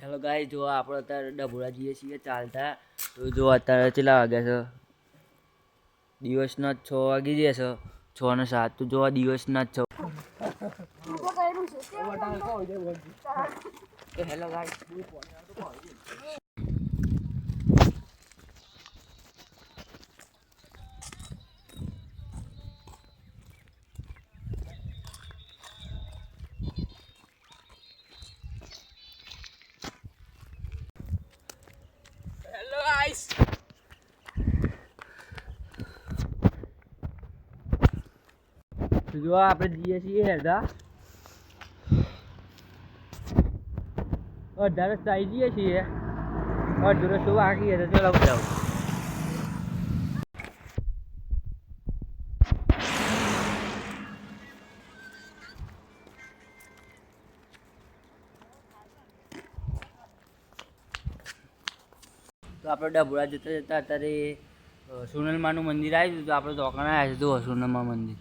Hello guys, જો આપણે અત્યારે ડભોળા જઈએ છીએ ચાલતા. તો જો અત્યારે કેટલા વાગ્યા છે? દિવસના 6 વાગી ગયા છે, 6 ને 7. તો જો દિવસના 6. હેલો ગાઈસ, જો આપણે જઈએ છીએ અડધા રસ્તા આવી જઈએ છીએ. અડધો રસ્તો બાકી છે, તો ચલો જાઓ. તો આપણે ડભોળા જતા જતા અત્યારે સોનલમાનું મંદિર આવ્યું. તો આપણે દોકાને આવ્યા છે. જો સોનલમા મંદિર.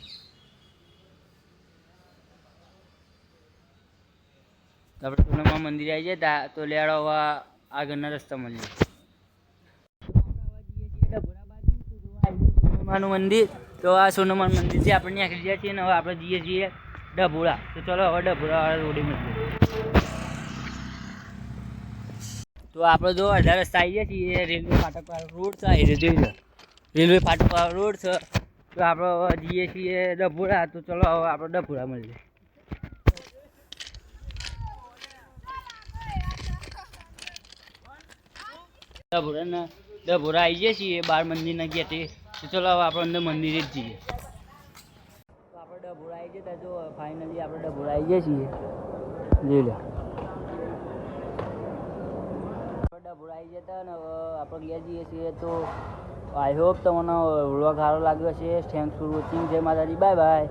તો આપણે સોનલમા મંદિર આવી જતા તો લેડો હવે આગળના રસ્તા મળીએ. સોનલમાનું મંદિર. તો આ સોનલમાનું મંદિરથી આપણે નીકળી જાય છીએ ને હવે આપણે જઈએ છીએ ડભોળા. તો ચલો હવે ડભોળા વાળા રોડે મળીએ. તો આપણે જો અડધા રસ્તા આવી ગયા છીએ. રેલવે ફાટક વાળો રોડ છે, એ જોઈ લો. રેલવે ફાટક વાળો રોડ છે. તો આપણે જઈએ છીએ ડભોળા. તો ચલો હવે આપણે ડભોળા મળીએ. ડભોળા આવી જઈએ છીએ બાર મંદિરના ગેટે. તો ચલો હવે આપણે અંદર મંદિરે જ જઈએ. તો આપણે ડભોળા આવી જતા. જો ફાઇનલી આપણે ડભોળા આવી જઈએ છીએ. જોઈ લો, ડભોળા આવી જતા ને હવે આપણે ગયા જઈએ છીએ. તો આઈ હોપ તમને વ્લોગ સારો લાગ્યો છે. Thanks for watching. જય માતાજી, બાય બાય.